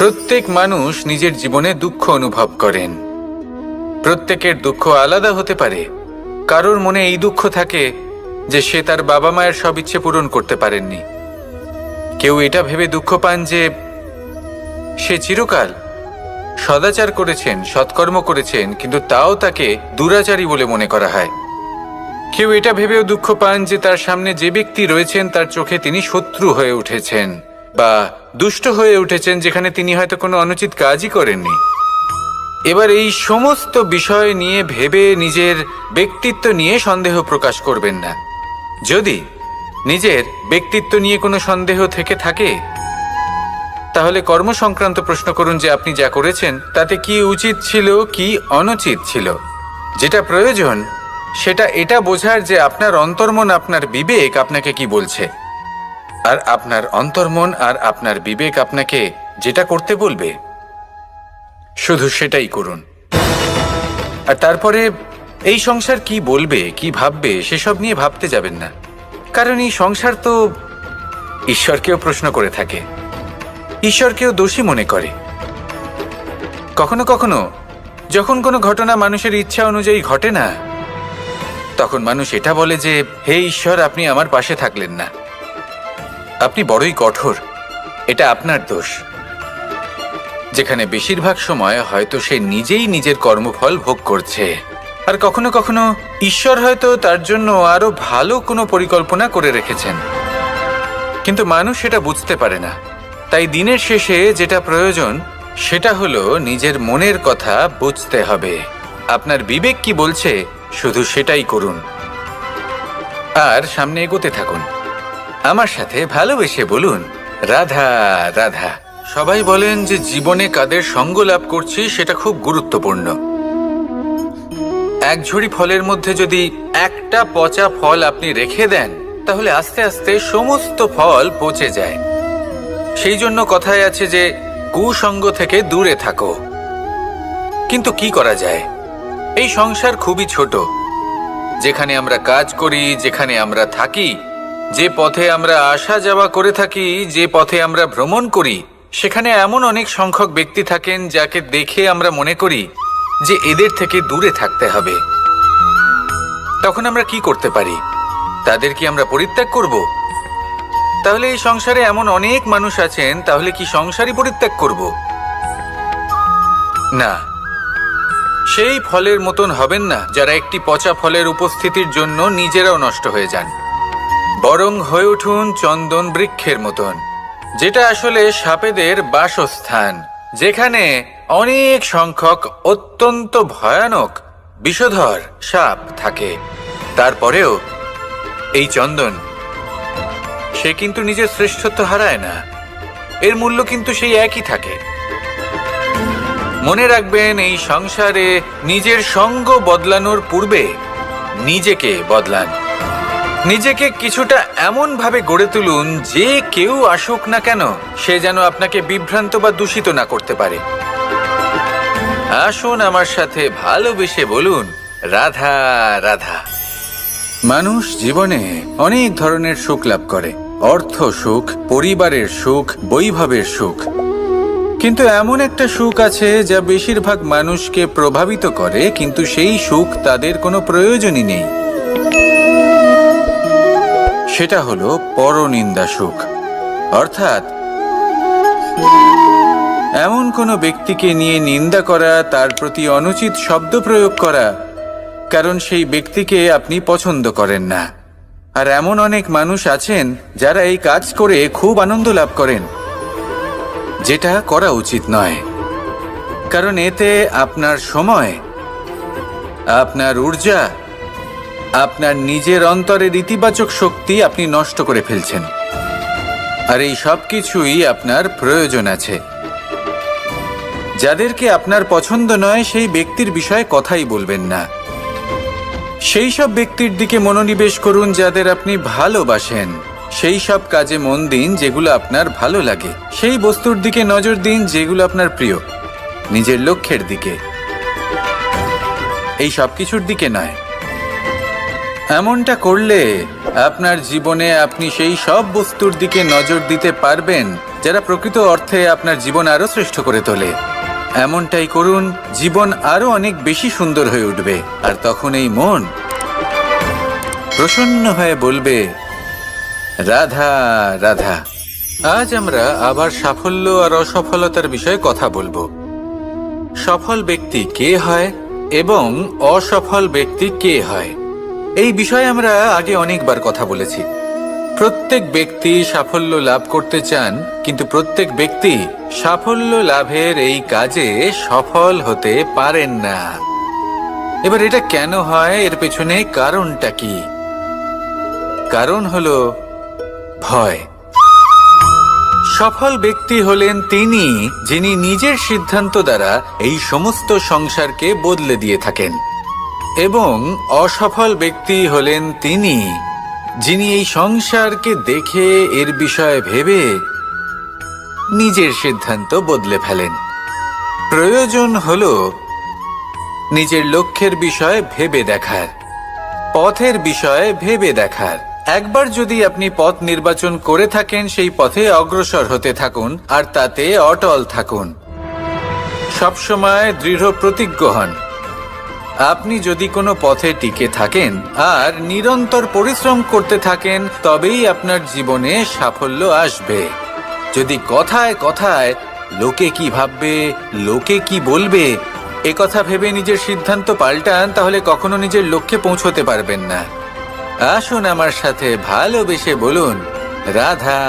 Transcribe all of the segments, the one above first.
প্রত্যেক মানুষ নিজের জীবনে দুঃখ অনুভব করেন। প্রত্যেকের দুঃখ আলাদা হতে পারে। কারোর মনে এই দুঃখ থাকে যে সে তার বাবা মায়ের সব ইচ্ছে পূরণ করতে পারেননি। কেউ এটা ভেবে দুঃখ পান যে সে চিরকাল সদাচার করেছেন, সৎকর্ম করেছেন, কিন্তু তাও তাকে দুরাচারী বলে মনে করা হয়। কেউ এটা ভেবেও দুঃখ পান যে তার সামনে যে ব্যক্তি রয়েছেন তার চোখে তিনি শত্রু হয়ে উঠেছেন বা দুষ্ট হয়ে উঠেছেন, যেখানে তিনি হয়তো কোনো অনুচিত কাজই করেননি। এবার এই সমস্ত বিষয় নিয়ে ভেবে নিজের ব্যক্তিত্ব নিয়ে সন্দেহ প্রকাশ করবেন না। যদি নিজের ব্যক্তিত্ব নিয়ে কোনো সন্দেহ থেকে থাকে, তাহলে কর্ম সংক্রান্ত প্রশ্ন করুন যে আপনি যা করেছেন তাতে কি উচিত ছিল, কি অনুচিত ছিল। যেটা প্রয়োজন সেটা এটা বোঝার যে আপনার অন্তর্মন, আপনার বিবেক আপনাকে কি বলছে, আর আপনার অন্তর্মন আর আপনার বিবেক আপনাকে যেটা করতে বলবে শুধু সেটাই করুন। আর তারপরে এই সংসার কি বলবে, কি ভাববে সেসব নিয়ে ভাবতে যাবেন না। কারণ এই সংসার তো ঈশ্বরকেও প্রশ্ন করে থাকে, ঈশ্বরকেও দোষী মনে করে। কখনো কখনো যখন কোনো ঘটনা মানুষের ইচ্ছা অনুযায়ী ঘটে না, তখন মানুষ এটা বলে যে হে ঈশ্বর, আপনি আমার পাশে থাকলেন না, আপনি বড়ই কঠোর, এটা আপনার দোষ। যেখানে বেশিরভাগ সময় হয়তো সে নিজেই নিজের কর্মফল ভোগ করছে। আর কখনো কখনো ঈশ্বর হয়তো তার জন্য আরো ভালো কোনো পরিকল্পনা করে রেখেছেন, কিন্তু মানুষ সেটা বুঝতে পারে না। তাই দিনের শেষে যেটা প্রয়োজন সেটা হলো নিজের মনের কথা বুঝতে হবে। আপনার বিবেক কি বলছে শুধু সেটাই করুন আর সামনে এগোতে থাকুন। আমার সাথে ভালোবেসে বলুন রাধা রাধা। সবাই বলেন যে জীবনে কাদের সঙ্গ লাভ করছি সেটা খুব গুরুত্বপূর্ণ। এক ঝুড়ি ফলের মধ্যে যদি একটা পচা ফল আপনি রেখে দেন, তাহলে আস্তে আস্তে সমস্ত ফল পচে যায়। সেই জন্য কথায় আছে যে কুসঙ্গ থেকে দূরে থাকো। কিন্তু কি করা যায়? এই সংসার খুবই ছোট। যেখানে আমরা কাজ করি, যেখানে আমরা থাকি, যে পথে আমরা আসা যাওয়া করে থাকি, যে পথে আমরা ভ্রমণ করি, সেখানে এমন অনেক সংখ্যক ব্যক্তি থাকেন যাকে দেখে আমরা মনে করি যে এদের থেকে দূরে থাকতে হবে। তখন আমরা কি করতে পারি? তাদের কি আমরা পরিত্যাগ করব? তাহলে এই সংসারে এমন অনেক মানুষ আছেন, তাহলে কি সংসারই পরিত্যাগ করব? না, সেই ফলের মতন হবেন না যারা একটি পচা ফলের উপস্থিতির জন্য নিজেরাও নষ্ট হয়ে যান। বরং হয়ে উঠুন চন্দন বৃক্ষের মতন, যেটা আসলে সাপেদের বাসস্থান, যেখানে অনেক সংখ্যক অত্যন্ত ভয়ানক বিষধর সাপ থাকে। তারপরেও এই চন্দন, সে কিন্তু নিজের শ্রেষ্ঠত্ব হারায় না, এর মূল্য কিন্তু সেই একই থাকে। মনে রাখবেন, এই সংসারে নিজের সঙ্গ বদলানোর পূর্বে নিজেকে বদলান। নিজেকে কিছুটা এমন ভাবে গড়ে তুলুন যে কেউ আসুক না কেন সে যেন আপনাকে বিভ্রান্ত বা দূষিত না করতে পারে। আসুন আমার সাথে ভালোবেসে বলুন রাধা রাধা। মানুষ জীবনে অনেক ধরনের সুখ লাভ করে, অর্থ সুখ, পরিবারের সুখ, বৈভবের সুখ। কিন্তু এমন একটা সুখ আছে যা বেশিরভাগ মানুষকে প্রভাবিত করে, কিন্তু সেই সুখ তাদের কোনো প্রয়োজনই নেই। সেটা হলো পরনিন্দা সুখ। অর্থাৎ এমন কোনো ব্যক্তিকে নিয়ে নিন্দা করা, তার প্রতি অনুচিত শব্দ প্রয়োগ করা, কারণ সেই ব্যক্তিকে আপনি পছন্দ করেন না। আর এমন অনেক মানুষ আছেন যারা এই কাজ করে খুব আনন্দ লাভ করেন, যেটা করা উচিত নয়। কারণ এতে আপনার সময়, আপনার ঊর্জা, আপনার নিজের অন্তরের ইতিবাচক শক্তি আপনি নষ্ট করে ফেলছেন। আর এই সব কিছুই আপনার প্রয়োজন আছে। যাদেরকে আপনার পছন্দ নয় সেই ব্যক্তির বিষয়ে কথাই বলবেন না। সেই সব ব্যক্তির দিকে মনোনিবেশ করুন যাদের আপনি ভালোবাসেন। সেই সব কাজে মন দিন যেগুলো আপনার ভালো লাগে। সেই বস্তুর দিকে নজর দিন যেগুলো আপনার প্রিয়, নিজের লক্ষ্যের দিকে, এই সব কিছুর দিকে নয়। এমনটা করলে আপনার জীবনে আপনি সেই সব বস্তুর দিকে নজর দিতে পারবেন যারা প্রকৃত অর্থে আপনার জীবন আরো শ্রেষ্ঠ করে তোলে। এমনটাই করুন, জীবন আরো অনেক বেশি সুন্দর হয়ে উঠবে। আর তখন এই মন প্রসন্ন হয়ে বলবে, রাধা রাধা। আজ আমরা আবার সাফল্য আর অসফলতার বিষয়ে কথা বলবো। সফল ব্যক্তি কে হয় এবং অসফল ব্যক্তি কে হয়, এই বিষয়ে আমরা আগে অনেকবার কথা বলেছি। প্রত্যেক ব্যক্তি সাফল্য লাভ করতে চান, কিন্তু প্রত্যেক ব্যক্তি সাফল্য লাভের এই কাজে সফল হতে পারেন না। এবার এটা কেন হয়, এর পেছনে কারণটা কি? কারণ হলো ভয়। সফল ব্যক্তি হলেন তিনি যিনি নিজের সিদ্ধান্ত দ্বারা এই সমস্ত সংসারকে বদলে দিয়ে থাকেন, এবং অসফল ব্যক্তি হলেন তিনি যিনি এই সংসারকে দেখে এর বিষয়ে ভেবে নিজের সিদ্ধান্ত বদলে ফেলেন। প্রয়োজন হল নিজের লক্ষ্যের বিষয়ে ভেবে দেখার, পথের বিষয়ে ভেবে দেখার। একবার যদি আপনি পথ নির্বাচন করে থাকেন, সেই পথে অগ্রসর হতে থাকুন আর তাতে অটল থাকুন। সবসময় দৃঢ় প্রতিজ্ঞ হন। আপনি যদি কোনো পথে টিকে থাকেন আর নিরন্তর পরিশ্রম করতে থাকেন, তবেই আপনার জীবনে সাফল্য আসবে। যদি কথায় কথায় লোকে কি ভাববে, লোকে কি বলবে, একথা ভেবে নিজের সিদ্ধান্ত পাল্টান, তাহলে কখনো নিজের লক্ষ্যে পৌঁছতে পারবেন না। আসুন আমার সাথে ভালোবেসে বলুন, রাধা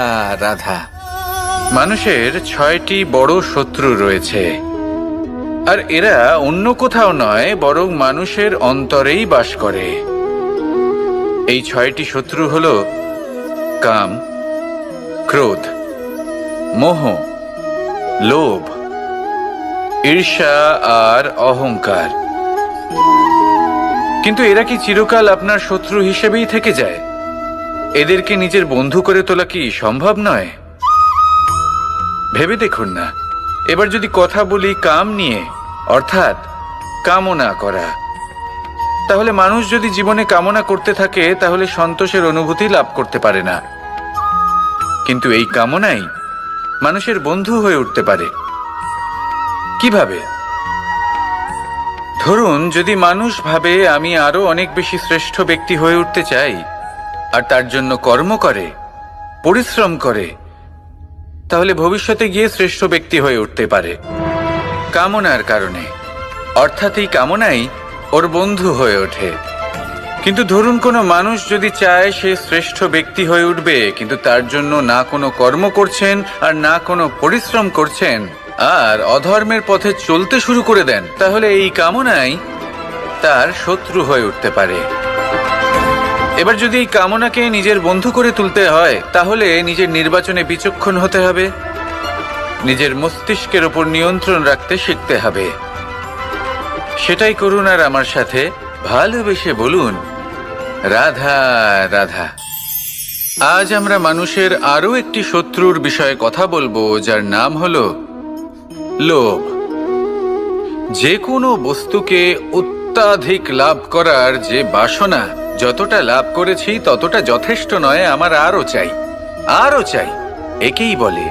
রাধা। মানুষের 6টি বড় শত্রু রয়েছে, আর এরা অন্য কোথাও নয়, বরং মানুষের অন্তরেই বাস করে। এই 6টি শত্রু হল কাম, ক্রোধ, মোহ, লোভ, ঈর্ষা আর অহংকার। কিন্তু এরা কি চিরকাল আপনার শত্রু হিসেবেই থেকে যায়? এদেরকে নিজের বন্ধু করে তোলা কি সম্ভব নয়? ভেবে দেখুন না। এবার যদি কথা বলি কাম নিয়ে, অর্থাৎ কামনা করা, তাহলে মানুষ যদি জীবনে কামনা করতে থাকে তাহলে সন্তোষের অনুভূতি লাভ করতে পারে না। কিন্তু এই কামনাই মানুষের বন্ধু হয়ে উঠতে পারে। কিভাবে? ধরুন, যদি মানুষ ভাবে আমি আরো অনেক বেশি শ্রেষ্ঠ ব্যক্তি হয়ে উঠতে চাই, আর তার জন্য কর্ম করে, পরিশ্রম করে, তাহলে ভবিষ্যতে গিয়ে শ্রেষ্ঠ ব্যক্তি হয়ে উঠতে পারে কামনার কারণে। অর্থাৎ এই কামনাই ওর বন্ধু হয়ে ওঠে। কিন্তু ধরুন, কোনো মানুষ যদি চায় সে শ্রেষ্ঠ ব্যক্তি হয়ে উঠবে, কিন্তু তার জন্য না কোনো কর্ম করছেন আর না কোনো পরিশ্রম করছেন, আর অধর্মের পথে চলতে শুরু করে দেন, তাহলে এই কামনাই তার শত্রু হয়ে উঠতে পারে। এবার যদি এই কামনাকে নিজের বন্ধু করে তুলতে হয়, তাহলে নিজের নির্বাচনে বিচক্ষণ হতে হবে, নিজের মস্তিষ্কের ওপর নিয়ন্ত্রণ রাখতে শিখতে হবে। সেটাই করুন আর আমার সাথে ভালোবেসে বলুন, রাধা রাধা। আজ আমরা মানুষের আরো একটি শত্রুর বিষয়ে কথা বলবো, যার নাম হলো লোভ। যে কোনো বস্তুকে অত্যাধিক লাভ করার যে বাসনা, যতটা লাভ করেছি ততটা যথেষ্ট নয়, আমার আরো চাই, আরো চাই, একেই বলে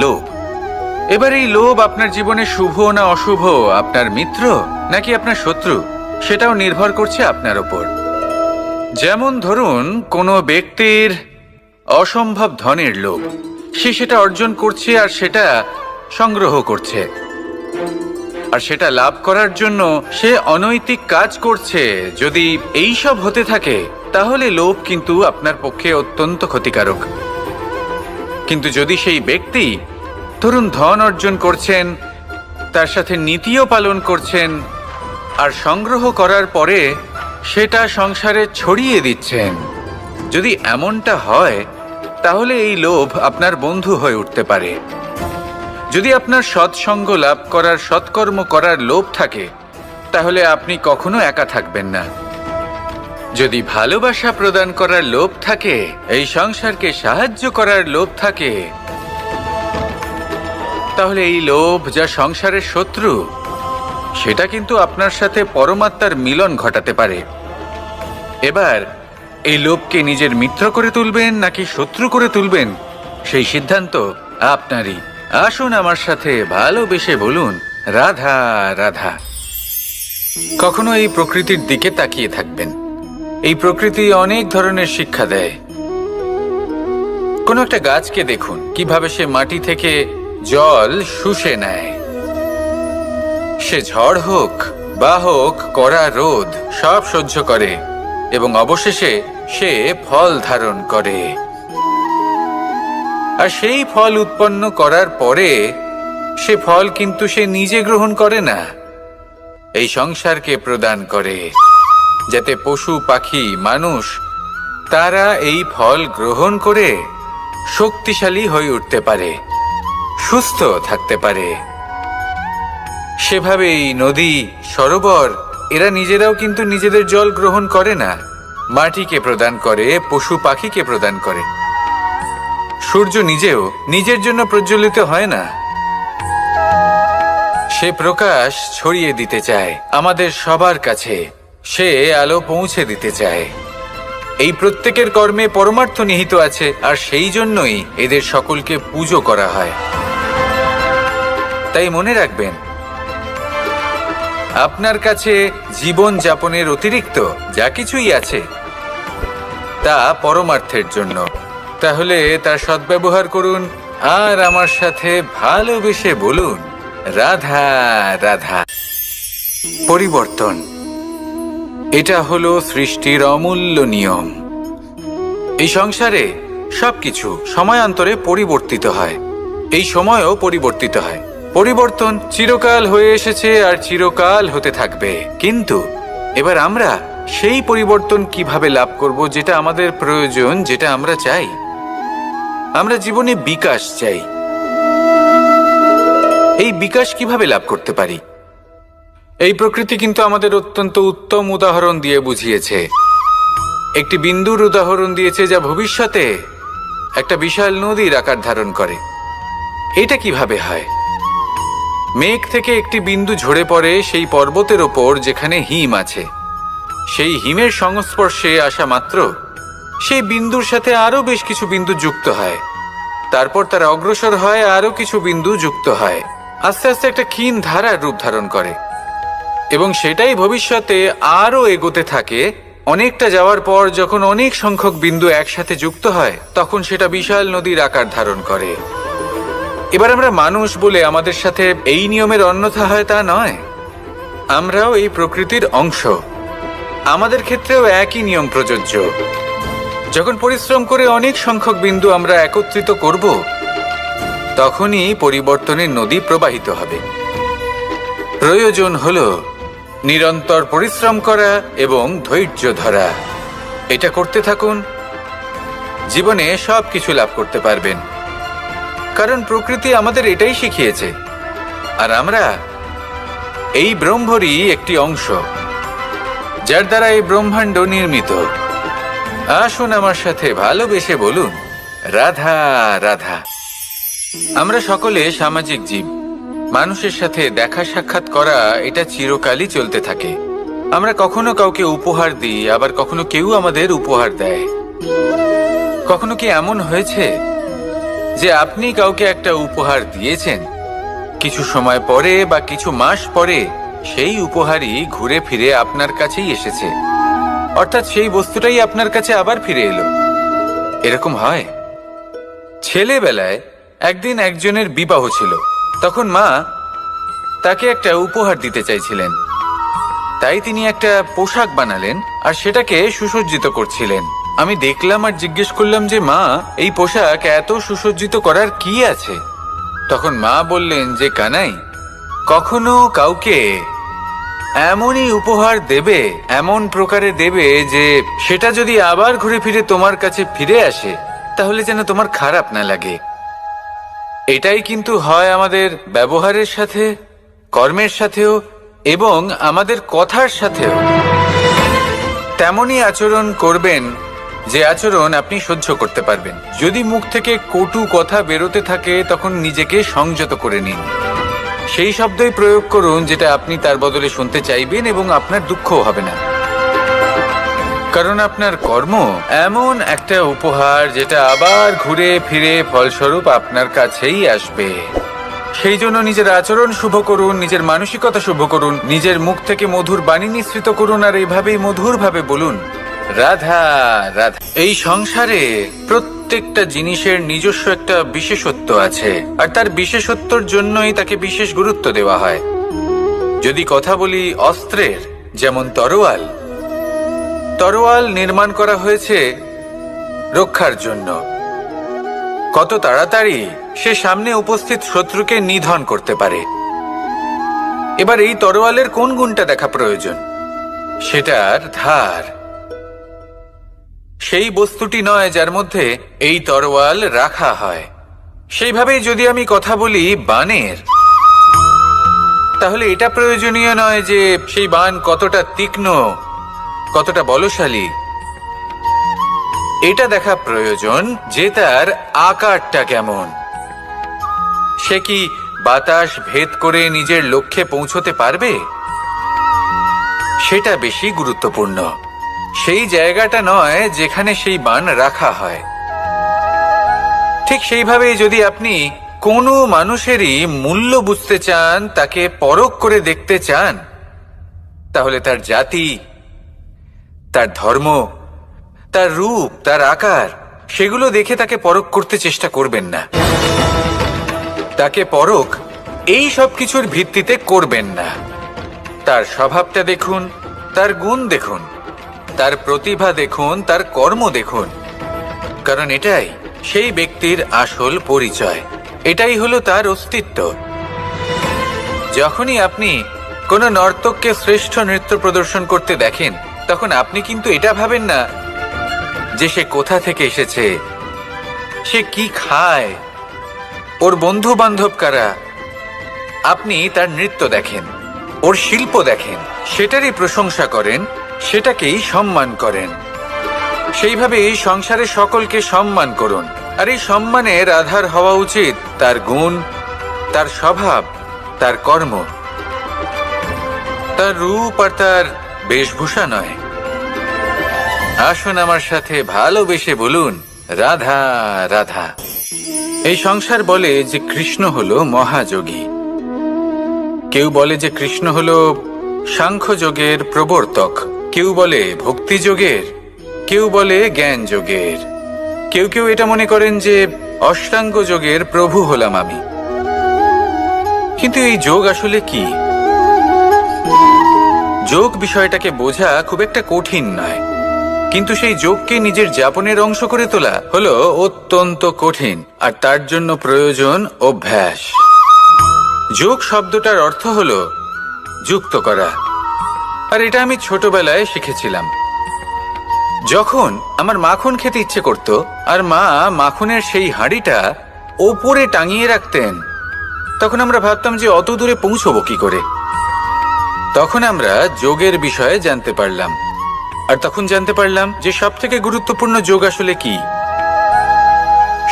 লোভ। এবার এই লোভ আপনার জীবনে শুভ না অশুভ, আপনার মিত্র নাকি আপনার শত্রু, সেটাও নির্ভর করছে আপনার ওপর। যেমন ধরুন, কোনো ব্যক্তির অসম্ভব ধনের লোভ, সে সেটা অর্জন করছে আর সেটা সংগ্রহ করছে, আর সেটা লাভ করার জন্য সে অনৈতিক কাজ করছে। যদি এই সব হতে থাকে, তাহলে লোভ কিন্তু আপনার পক্ষে অত্যন্ত ক্ষতিকারক। কিন্তু যদি সেই ব্যক্তি ধরুন ধন অর্জন করছেন, তার সাথে নীতিও পালন করছেন, আর সংগ্রহ করার পরে সেটা সংসারে ছড়িয়ে দিচ্ছেন, যদি এমনটা হয়, তাহলে এই লোভ আপনার বন্ধু হয়ে উঠতে পারে। যদি আপনার সৎসঙ্গ লাভ করার, সৎকর্ম করার লোভ থাকে, তাহলে আপনি কখনো একা থাকবেন না। যদি ভালোবাসা প্রদান করার লোভ থাকে, এই সংসারকে সাহায্য করার লোভ থাকে, তাহলে এই লোভ, যা সংসারের শত্রু, সেটা কিন্তু আপনার সাথে পরমাত্মার মিলন ঘটাতে পারে। এবার এই লোভকে নিজের মিত্র করে তুলবেন নাকি শত্রু করে তুলবেন, সেই সিদ্ধান্ত আপনারই। আসুন আমার সাথে ভালোবেসে বলুন, রাধা রাধা। কখনো এই প্রকৃতির দিকে তাকিয়ে থাকবেন। এই প্রকৃতি অনেক ধরনের শিক্ষা দেয়। কোনো একটা গাছকে দেখুন কিভাবে সে মাটি থেকে জল শুষে নেয়। সে ঝড় হোক বা হোক কড়া রোদ সব সহ্য করে এবং অবশেষে সে ফল ধারণ করে। আর সেই ফল উৎপন্ন করার পরে সে ফল কিন্তু সে নিজে গ্রহণ করে না, এই সংসারকে প্রদান করে, যাতে পশু পাখি মানুষ তারা এই ফল গ্রহণ করে শক্তিশালী হয়ে উঠতে পারে, সুস্থ থাকতে পারে। সেভাবেই নদী, সরোবর এরা নিজেরাও কিন্তু নিজেদের জল গ্রহণ করে না, মাটিকে প্রদান করে, পশু পাখিকে প্রদান করে। সূর্য নিজেও নিজের জন্য প্রজ্বলিত হয় না, সে প্রকাশ ছড়িয়ে দিতে চায় আমাদের সবার কাছে, সে আলো পৌঁছে দিতে চায়। এই প্রত্যেকের কর্মে পরমার্থ নিহিত আছে, আর সেই জন্যই এদের সকলকে পুজো করা হয়। তাই মনে রাখবেন, আপনার কাছে জীবন যাপনের অতিরিক্ত যা কিছুই আছে তা পরমার্থের জন্য। তাহলে তার সদ্ব্যবহার করুন আর আমার সাথে ভালোবেসে বলুন, রাধা রাধা। পরিবর্তন, এটা হলো সৃষ্টির অমূল্য নিয়ম। এই সংসারে সবকিছু সময়ান্তরে পরিবর্তিত হয়, এই সময়ও পরিবর্তিত হয়। পরিবর্তন চিরকাল হয়ে এসেছে আর চিরকাল হতে থাকবে। কিন্তু এবার আমরা সেই পরিবর্তন কিভাবে লাভ করব যেটা আমাদের প্রয়োজন, যেটা আমরা চাই? আমরা জীবনে বিকাশ চাই। এই বিকাশ কিভাবে লাভ করতে পারি? এই প্রকৃতি কিন্তু আমাদের অত্যন্ত উত্তম উদাহরণ দিয়ে বুঝিয়েছে। একটি বিন্দুর উদাহরণ দিয়েছে যা ভবিষ্যতে একটা বিশাল নদীর আকার ধারণ করে। এটা কিভাবে হয়? মেঘ থেকে একটি বিন্দু ঝরে পড়ে সেই পর্বতের ওপর যেখানে হিম আছে। সেই হিমের সংস্পর্শে আসা মাত্র সেই বিন্দুর সাথে আরো বেশ কিছু বিন্দু যুক্ত হয়, তারপর তারা অগ্রসর হয়, আরো কিছু বিন্দু যুক্ত হয়, আস্তে আস্তে একটা ক্ষীণ ধারার রূপ ধারণ করে এবং সেটাই ভবিষ্যতে আরো এগোতে থাকে। অনেকটা যাওয়ার পর যখন অনেক সংখ্যক বিন্দু একসাথে যুক্ত হয় তখন সেটা বিশাল নদীর আকার ধারণ করে। এবার আমরা মানুষ বলে আমাদের সাথে এই নিয়মের অন্যথা হয় তা নয়। আমরাও এই প্রকৃতির অংশ, আমাদের ক্ষেত্রেও একই নিয়ম প্রযোজ্য। যখন পরিশ্রম করে অনেক সংখ্যক বিন্দু আমরা একত্রিত করব তখনই পরিবর্তনের নদী প্রবাহিত হবে। প্রয়োজন হলো নিরন্তর পরিশ্রম করা এবং ধৈর্য ধরা। এটা করতে থাকুন, জীবনে সব কিছু লাভ করতে পারবেন। কারণ প্রকৃতি আমাদের এটাই শিখিয়েছে, আর আমরা এই ব্রহ্মরই একটি অংশ, যার দ্বারা এই ব্রহ্মাণ্ড নির্মিত। আসুন আমার সাথে ভালোবেসে বলুন, রাধা রাধা। আমরা সকলে সামাজিক জীব। মানুষের সাথে দেখা সাক্ষাৎ করা এটা চিরকালই চলতে থাকে। আমরা কখনো কাউকে উপহার দিই, আবার কখনো কেউ আমাদের উপহার দেয়। কখনো কি এমন হয়েছে যে আপনি কাউকে একটা উপহার দিয়েছেন, কিছু সময় পরে বা কিছু মাস পরে সেই উপহারই ঘুরে ফিরে আপনার কাছেই এসেছে, অর্থাৎ সেই বস্তুটাই আপনার কাছে আবার ফিরে এলো? এরকম হয়। ছেলেবেলায় একদিন একজনের বিবাহ ছিল, তখন মা তাকে একটা উপহার দিতে চাইছিলেন। তাই তিনি একটা পোশাক বানালেন আর সেটাকে সুসজ্জিত করছিলেন। আমি দেখলাম আর জিজ্ঞেস করলাম যে মা, এই পোশাক এত সুসজ্জিত করার কি আছে? তখন মা বললেন যে কানাই, কখনো কাউকে এমনই উপহার দেবে, এমন প্রকারে দেবে যে সেটা যদি আবার ঘুরে ফিরে তোমার কাছে ফিরে আসে তাহলে যেন তোমার খারাপ না লাগে। এটাই কিন্তু হয় আমাদের ব্যবহারের সাথে, কর্মের সাথেও এবং আমাদের কথার সাথেও। তেমনই আচরণ করবেন যে আচরণ আপনি সহ্য করতে পারবেন। যদি মুখ থেকে কটু কথা বেরোতে থাকে তখন নিজেকে সংযত করে নিন। সেই শব্দই প্রয়োগ করুন যেটা আপনি তার বদলে শুনতে চাইবেন এবং আপনার দুঃখও হবে না। কারণ আপনার কর্ম এমন একটা উপহার যেটা আবার ঘুরে ফিরে ফলস্বরূপ আপনার কাছেই আসবে। সেই জন্য নিজের আচরণ শুভ করুন, নিজের মানসিকতা শুভ করুন, নিজের মুখ থেকে মধুর বাণী নিঃসৃত করুন, আর এইভাবেই মধুরভাবে বলুন, রাধা রাধা। এই সংসারে প্রত্যেকটা জিনিসের নিজস্ব একটা বিশেষত্ব আছে, আর তার বিশেষত্বর জন্যই তাকে বিশেষ গুরুত্ব দেওয়া হয়। যদি কথা বলি অস্ত্রের, যেমন তরোয়াল, তরোয়াল নির্মাণ করা হয়েছে রক্ষার জন্য। কত তাড়াতাড়ি সে সামনে উপস্থিত শত্রুকে নিধন করতে পারে। এবার এই তরোয়ালের কোন গুণটা দেখা প্রয়োজন? সেটার ধার। সেই বস্তুটি নয় যার মধ্যে এই তরোয়াল রাখা হয়। সেইভাবেই যদি আমি কথা বলি বাণের, তাহলে এটা প্রয়োজনীয় নয় যে সেই বাণ কতটা তীক্ষ্ণ, কতটা বলশালী। এটা দেখা প্রয়োজন যে তার আকারটা কেমন। সে কি বাতাস ভেদ করে নিজের লক্ষ্যে পৌঁছতে পারবে? সেটা বেশি গুরুত্বপূর্ণ, সেই জায়গাটা নয় যেখানে সেই বাণ রাখা হয়। ঠিক সেইভাবেই যদি আপনি কোনো মানুষেরই মূল্য বুঝতে চান, তাকে পরখ করে দেখতে চান, তাহলে তার জাতি, তার ধর্ম, তার রূপ, তার আকার, সেগুলো দেখে তাকে পরখ করতে চেষ্টা করবেন না। তাকে পরখ এই সব কিছুর ভিত্তিতে করবেন না। তার স্বভাবটা দেখুন, তার গুণ দেখুন, তার প্রতিভা দেখুন, তার কর্ম দেখুন, কারণ এটাই সেই ব্যক্তির আসল পরিচয়, এটাই হলো তার অস্তিত্ব। যখনই আপনি কোনো নর্তককে শ্রেষ্ঠ নৃত্য প্রদর্শন করতে দেখেন, তখন আপনি কিন্তু এটা ভাবেন না যে সে কোথা থেকে এসেছে, সে কি খায়, ওর বন্ধু বান্ধব কারা। আপনি তার নৃত্য দেখেন, ওর শিল্প দেখেন, সেটারই প্রশংসা করেন, সেটাকেই সম্মান করেন। সেইভাবে এই সংসারে সকলকে সম্মান করুন, আর এই সম্মানের আধার হওয়া উচিত তার গুণ, তার স্বভাব, তার কর্ম, তার রূপ আর তার বেশভূষা নয়। আসুন আমার সাথে ভালোবেসে বলুন, রাধা রাধা। এই সংসার বলে যে কৃষ্ণ হলো মহাযোগী, কেউ বলে যে কৃষ্ণ হলো সাংখ্যযোগের প্রবর্তক, কেউ বলে ভক্তিযোগের, কেউ বলে জ্ঞান যোগের, কেউ কেউ এটা মনে করেন যে অষ্টাঙ্গ যোগের প্রভু হলাম আমি। কিন্তু এই যোগ আসলে কি? যোগ বিষয়টাকে বোঝা খুব একটা কঠিন নয়, কিন্তু সেই যোগকে নিজের যাপনের অংশ করে তোলা হলো অত্যন্ত কঠিন, আর তার জন্য প্রয়োজন অভ্যাস। যোগ শব্দটার অর্থ হলো যুক্ত করা, আর এটা আমি ছোটবেলায় শিখেছিলাম। যখন আমার মাখন খেতে ইচ্ছে করত, আর মা মাখনের সেই হাঁড়িটা ওপরে টাঙিয়ে রাখতেন, তখন আমরা ভাবতাম যে অত দূরে পৌঁছবো কি করে। তখন আমরা যোগের বিষয়ে জানতে পারলাম, আর তখন জানতে পারলাম যে সব থেকে গুরুত্বপূর্ণ যোগ আসলে কি?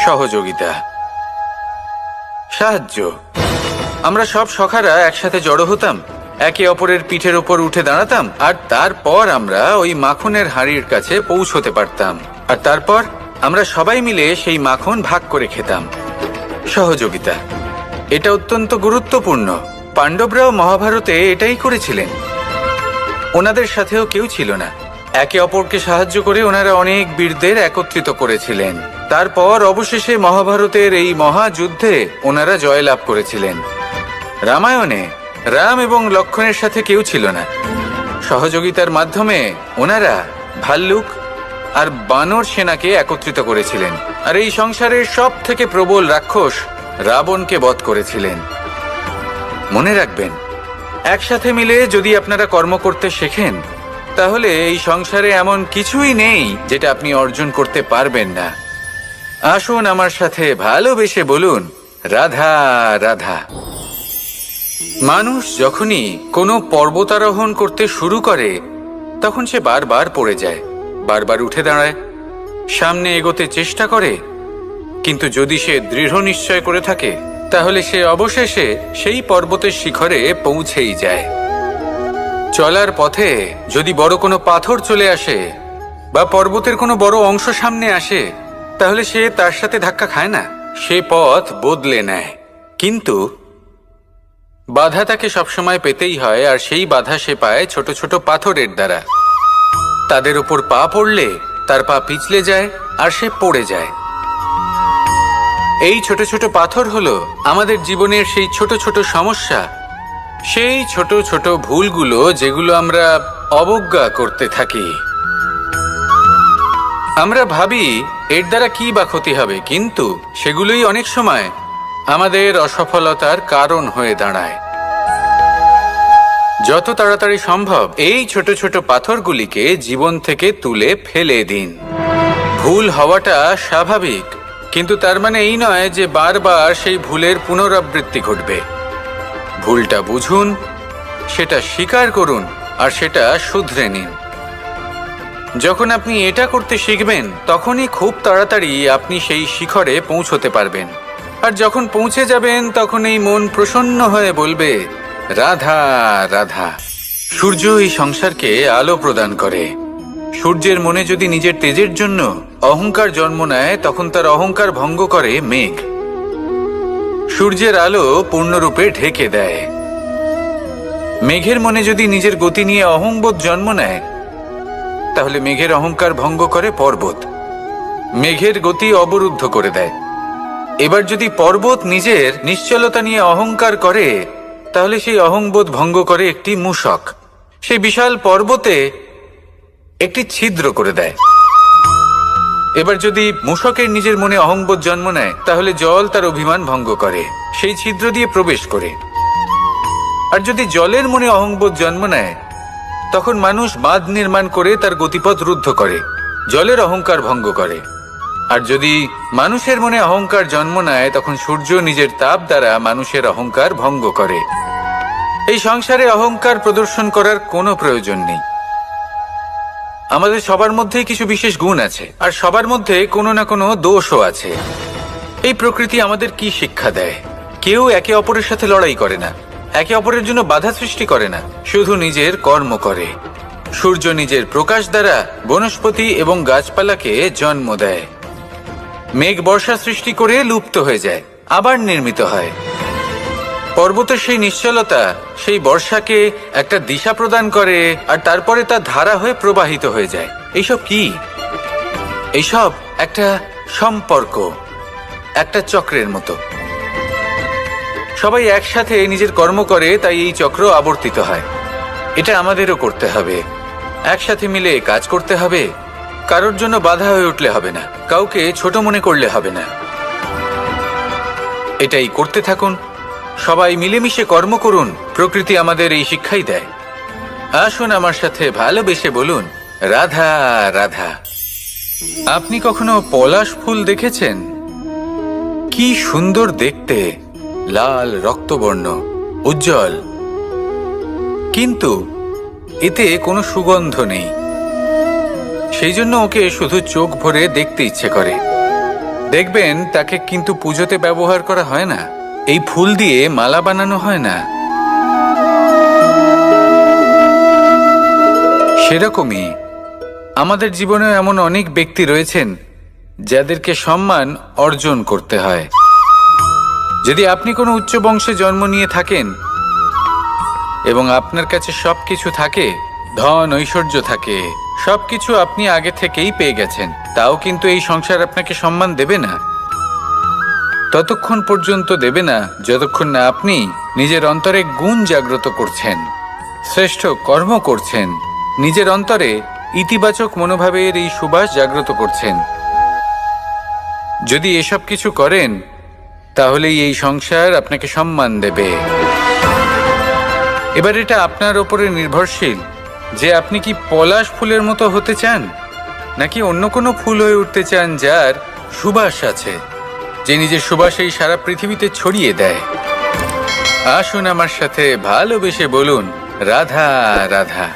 সহযোগিতা, সাহায্য। আমরা সব সখারা একসাথে জড়ো হতাম, একে অপরের পিঠের ওপর উঠে দাঁড়াতাম, আর তারপর আমরা ওই মাখনের হাঁড়ির কাছে পৌঁছতে পারতাম, আর তারপর আমরা সবাই মিলে সেই মাখন ভাগ করে খেতাম। সহযোগিতা, এটা অত্যন্ত গুরুত্বপূর্ণ। পাণ্ডবরাও মহাভারতে এটাই করেছিলেন। ওনাদের সাথেও কেউ ছিল না, একে অপরকে সাহায্য করে ওনারা অনেক বীরদের একত্রিত করেছিলেন। তারপর অবশেষে মহাভারতের এই মহাযুদ্ধে ওনারা জয়লাভ করেছিলেন। রামায়ণে রাম এবং লক্ষ্মণের সাথে কেউ ছিল না। সহযোগিতার মাধ্যমে ওনারা ভাল্লুক আর বানর সেনাকে একত্রিত করেছিলেন, আর এই সংসারের সব থেকে প্রবল রাক্ষস রাবণকে বধ করেছিলেন। মনে রাখবেন, একসাথে মিলে যদি আপনারা কর্ম করতে শেখেন, তাহলে এই সংসারে এমন কিছুই নেই যেটা আপনি অর্জন করতে পারবেন না। আসুন আমার সাথে ভালোবেসে বলুন, রাধা রাধা। মানুষ যখনই কোনো পর্বতারোহণ করতে শুরু করে, তখন সে বারবার পড়ে যায়, বারবার উঠে দাঁড়ায়, সামনে এগোতে চেষ্টা করে, কিন্তু যদি সে দৃঢ় নিশ্চয় করে থাকে, তাহলে সে অবশেষে সেই পর্বতের শিখরে পৌঁছেই যায়। চলার পথে যদি বড় কোনো পাথর চলে আসে, বা পর্বতের কোনো বড় অংশ সামনে আসে, তাহলে সে তার সাথে ধাক্কা খায় না, সে পথ বদলে নেয়। কিন্তু বাধা তাকে সবসময় পেতেই হয়, আর সেই বাধা সে পায় ছোট ছোট পাথরের দ্বারা। তাদের উপর পা পড়লে তার পা পিছলে যায় আর সে পড়ে যায়। এই ছোট ছোট পাথর হলো আমাদের জীবনের সেই ছোট ছোট সমস্যা, সেই ছোট ছোট ভুলগুলো যেগুলো আমরা অবজ্ঞা করতে থাকি। আমরা ভাবি এর দ্বারা কি বা ক্ষতি হবে, কিন্তু সেগুলোই অনেক সময় আমাদের অসফলতার কারণ হয়ে দাঁড়ায়। যত তাড়াতাড়ি সম্ভব এই ছোট ছোট পাথরগুলিকে জীবন থেকে তুলে ফেলে দিন। ভুল হওয়াটা স্বাভাবিক, কিন্তু তার মানে এই নয় যে বারবার সেই ভুলের পুনরাবৃত্তি ঘটবে। ভুলটা বুঝুন, সেটা স্বীকার করুন আর সেটা শুধরে নিন। যখন আপনি এটা করতে শিখবেন, তখনই খুব তাড়াতাড়ি আপনি সেই শিখরে পৌঁছতে পারবেন। আর যখন পৌঁছে যাবেন, তখন এই মন প্রসন্ন হয়ে বলবে, রাধা রাধা। সূর্য এই সংসারকে আলো প্রদান করে। সূর্যের মনে যদি নিজের তেজের জন্য অহংকার জন্ম নেয়, তখন তার অহংকার ভঙ্গ করে মেঘ। সূর্যের আলো পূর্ণরূপে ঢেকে দেয়। মেঘের মনে যদি নিজের গতি নিয়ে অহংবোধ জন্ম নেয়, তাহলে মেঘের অহংকার ভঙ্গ করে পর্বত। মেঘের গতি অবরুদ্ধ করে দেয়। এবার যদি পর্বত নিজের নিশ্চলতা নিয়ে অহংকার করে, তাহলে সেই অহংবোধ ভঙ্গ করে একটি মূষক। সেই বিশাল পর্বতে একটি ছিদ্র করে দেয়। এবার যদি মূষকের নিজের মনে অহংবোধ জন্ম নেয়, তাহলে জল তার অভিমান ভঙ্গ করে, সেই ছিদ্র দিয়ে প্রবেশ করে। আর যদি জলের মনে অহংবোধ জন্ম নেয়, তখন মানুষ বাঁধ নির্মাণ করে তার গতিপথ রুদ্ধ করে, জলের অহংকার ভঙ্গ করে। আর যদি মানুষের মনে অহংকার জন্ম নেয়, তখন সূর্য নিজের তাপ দ্বারা মানুষের অহংকার ভঙ্গ করে। এই সংসারে অহংকার প্রদর্শন করার কোনো প্রয়োজন নেই। আমাদের সবার মধ্যেই কিছু বিশেষ গুণ আছে, আর সবার মধ্যে কোনো না কোনো দোষও আছে। এই প্রকৃতি আমাদের কি শিক্ষা দেয়? কেউ একে অপরের সাথে লড়াই করে না, একে অপরের জন্য বাধা সৃষ্টি করে না, শুধু নিজের কর্ম করে। সূর্য নিজের প্রকাশ দ্বারা বনস্পতি এবং গাছপালাকে জন্ম দেয়। মেঘ বর্ষা সৃষ্টি করে লুপ্ত হয়ে যায়, আবার নির্মিত হয়। পর্বতের সেই নিশ্চলতা সেই বর্ষাকে একটা দিশা প্রদান করে, আর তারপরে তা ধারা হয়ে প্রবাহিত হয়ে যায়। এইসব কি? এইসব একটা সম্পর্ক, একটা চক্রের মতো। সবাই একসাথে নিজের কর্ম করে, তাই এই চক্র আবর্তিত হয়। এটা আমাদেরও করতে হবে, একসাথে মিলে কাজ করতে হবে। কারোর জন্য বাধা হয়ে উঠলে হবে না, কাউকে ছোট মনে করলে হবে না। এটাই করতে থাকুন, সবাই মিলেমিশে কর্ম করুন। প্রকৃতি আমাদের এই শিক্ষাই দেয়। আসুন আমার সাথে ভালোবেসে বলুন, রাধা রাধা। আপনি কখনো পলাশ ফুল দেখেছেন? কি সুন্দর দেখতে, লাল রক্তবর্ণ, উজ্জ্বল, কিন্তু এতে কোনো সুগন্ধ নেই। সেই জন্য ওকে শুধু চোখ ভরে দেখতে ইচ্ছে করে। দেখবেন তাকে কিন্তু পুজোতে ব্যবহার করা হয় না, এই ফুল দিয়ে মালা বানানো হয় না। সেরকমই আমাদের জীবনে এমন অনেক ব্যক্তি রয়েছেন যাদেরকে সম্মান অর্জন করতে হয়। যদি আপনি কোনো উচ্চ বংশে জন্ম নিয়ে থাকেন এবং আপনার কাছে সবকিছু থাকে, ধন ঐশ্বর্য থাকে, সবকিছু আপনি আগে থেকেই পেয়ে গেছেন, তাও কিন্তু এই সংসার আপনাকে সম্মান দেবে না। ততক্ষণ পর্যন্ত দেবে না যতক্ষণ না আপনি নিজের অন্তরে গুণ জাগ্রত করছেন, শ্রেষ্ঠ কর্ম করছেন, নিজের অন্তরে ইতিবাচক মনোভাবের এই সুবাস জাগ্রত করছেন। যদি এসব কিছু করেন, তাহলেই এই সংসার আপনাকে সম্মান দেবে। এবার এটা আপনার ওপরে নির্ভরশীল যে আপনি কি পলাশ ফুলের মতো হতে চান, নাকি অন্য কোনো ফুল হয়ে উঠতে চান যার সুবাস আছে, যে নিজের সুবাস এই সারা পৃথিবীতে ছড়িয়ে দেয়। আসুন আমার সাথে ভালোবেসে বলুন, রাধা রাধা।